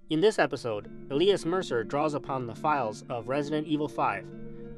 In this episode, Elias Mercer draws upon the files of Resident Evil 5,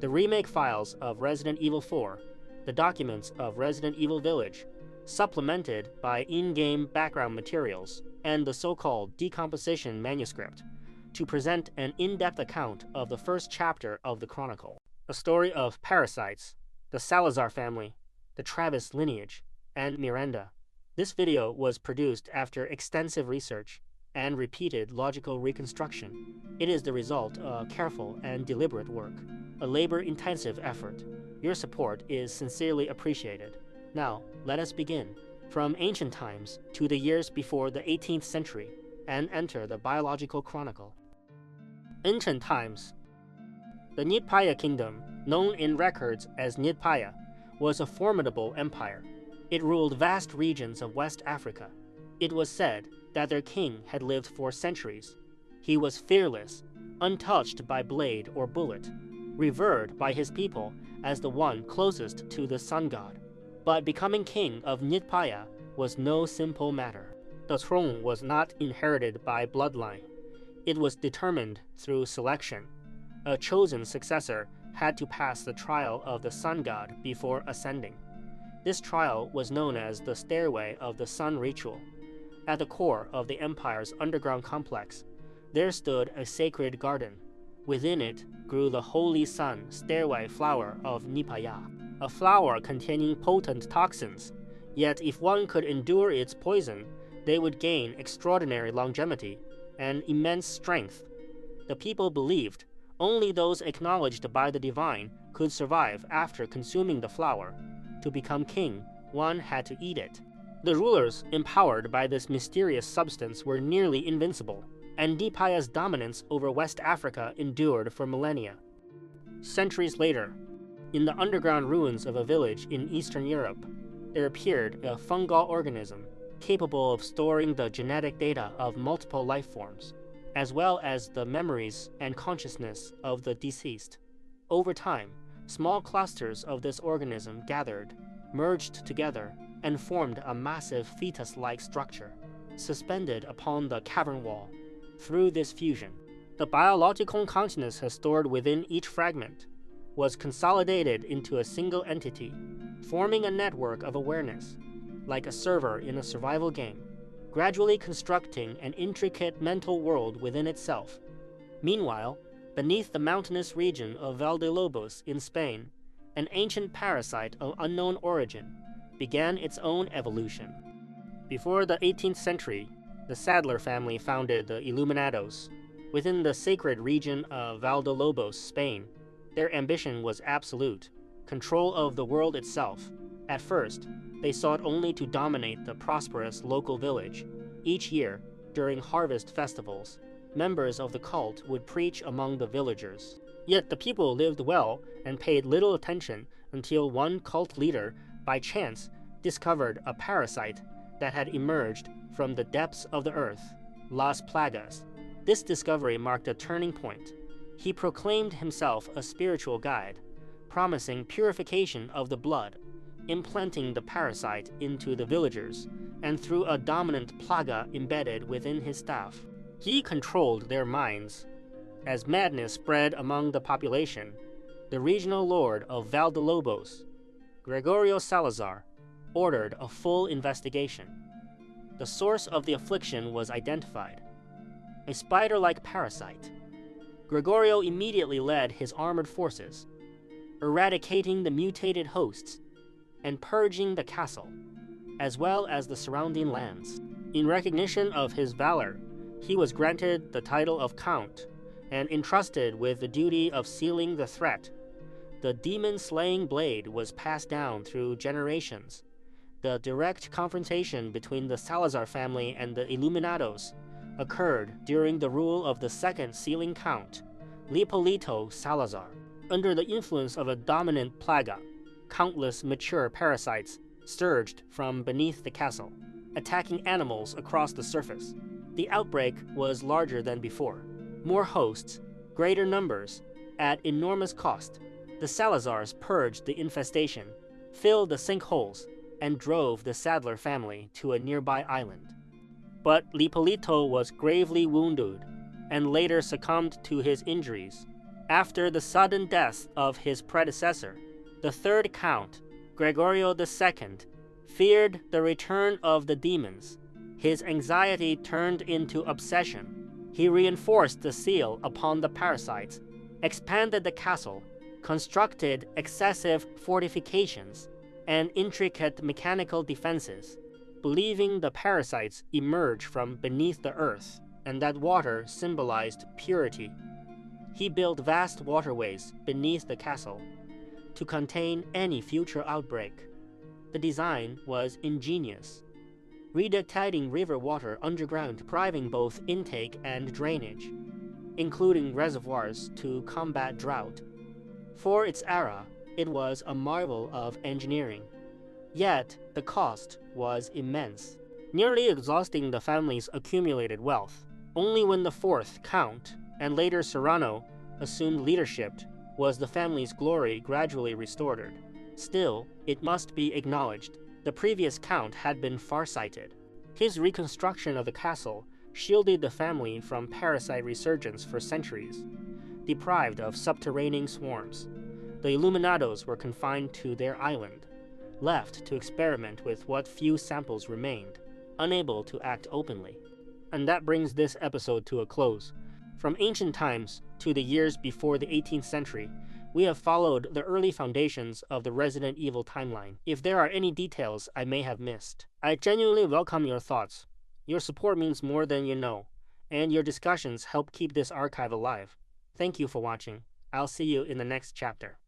the remake files of Resident Evil 4, the documents of Resident Evil Village, supplemented by in-game background materials, and the so-called decomposition manuscript, to present an in-depth account of the first chapter of the Chronicle, a story of parasites, the Salazar family, the Travis lineage, and Miranda. This video was produced after extensive research and repeated logical reconstruction. It is the result of careful and deliberate work, a labor-intensive effort. Your support is sincerely appreciated. Now, let us begin. From ancient times to the years before the 18th century, and enter the biological chronicle. Ancient times. The Nidpaya kingdom, known in records as Nidpaya, was a formidable empire. It ruled vast regions of West Africa. It was said that their king had lived for centuries. He was fearless, untouched by blade or bullet, revered by his people as the one closest to the sun god. But becoming king of Nidpaya was no simple matter. The throne was not inherited by bloodline. It was determined through selection. A chosen successor had to pass the trial of the sun god before ascending. This trial was known as the Stairway of the Sun ritual. At the core of the empire's underground complex, there stood a sacred garden. Within it grew the holy sun stairway flower of Nipaya, a flower containing potent toxins. Yet if one could endure its poison, they would gain extraordinary longevity and immense strength. The people believed only those acknowledged by the divine could survive after consuming the flower. To become king, one had to eat it. The rulers empowered by this mysterious substance were nearly invincible, and Nipaya's dominance over West Africa endured for millennia. Centuries later, in the underground ruins of a village in Eastern Europe, there appeared a fungal organism capable of storing the genetic data of multiple life forms, as well as the memories and consciousness of the deceased. Over time, small clusters of this organism gathered, merged together, and formed a massive fetus-like structure, suspended upon the cavern wall. Through this fusion, the biological consciousness stored within each fragment was consolidated into a single entity, forming a network of awareness, like a server in a survival game, gradually constructing an intricate mental world within itself. Meanwhile, beneath the mountainous region of Valdelobos in Spain, an ancient parasite of unknown origin began its own evolution. Before the 18th century, the Sadler family founded the Illuminados. Within the sacred region of Valdelobos, Spain, their ambition was absolute, control of the world itself. At first, they sought only to dominate the prosperous local village. Each year, during harvest festivals, members of the cult would preach among the villagers. Yet the people lived well and paid little attention until one cult leader, by chance, discovered a parasite that had emerged from the depths of the earth, Las Plagas. This discovery marked a turning point. He proclaimed himself a spiritual guide, promising purification of the blood, implanting the parasite into the villagers, and through a dominant plaga embedded within his staff. He controlled their minds. As madness spread among the population, the regional lord of Valdelobos, Gregorio Salazar, ordered a full investigation. The source of the affliction was identified: a spider-like parasite. Gregorio immediately led his armored forces, eradicating the mutated hosts and purging the castle, as well as the surrounding lands. In recognition of his valor, he was granted the title of Count and entrusted with the duty of sealing the threat. The demon-slaying blade was passed down through generations. The direct confrontation between the Salazar family and the Illuminados occurred during the rule of the second sealing count, Leopolito Salazar. Under the influence of a dominant plaga, countless mature parasites surged from beneath the castle, attacking animals across the surface. The outbreak was larger than before. More hosts, greater numbers, at enormous cost. The Salazars purged the infestation, filled the sinkholes, and drove the Sadler family to a nearby island. But Leopolito was gravely wounded and later succumbed to his injuries. After the sudden death of his predecessor, the third Count, Gregorio II, feared the return of the demons. His anxiety turned into obsession. He reinforced the seal upon the parasites, expanded the castle, constructed excessive fortifications and intricate mechanical defenses, believing the parasites emerge from beneath the earth and that water symbolized purity. He built vast waterways beneath the castle to contain any future outbreak. The design was ingenious, reducting river water underground, depriving both intake and drainage, including reservoirs to combat drought. For its era, it was a marvel of engineering. Yet, the cost was immense, nearly exhausting the family's accumulated wealth. Only when the fourth Count, and later Serrano, assumed leadership was the family's glory gradually restored. Still, it must be acknowledged, the previous Count had been farsighted. His reconstruction of the castle shielded the family from parasite resurgence for centuries. Deprived of subterranean swarms, the Illuminados were confined to their island, left to experiment with what few samples remained, unable to act openly. And that brings this episode to a close. From ancient times to the years before the 18th century, we have followed the early foundations of the Resident Evil timeline. If there are any details I may have missed, I genuinely welcome your thoughts. Your support means more than you know, and your discussions help keep this archive alive. Thank you for watching. I'll see you in the next chapter.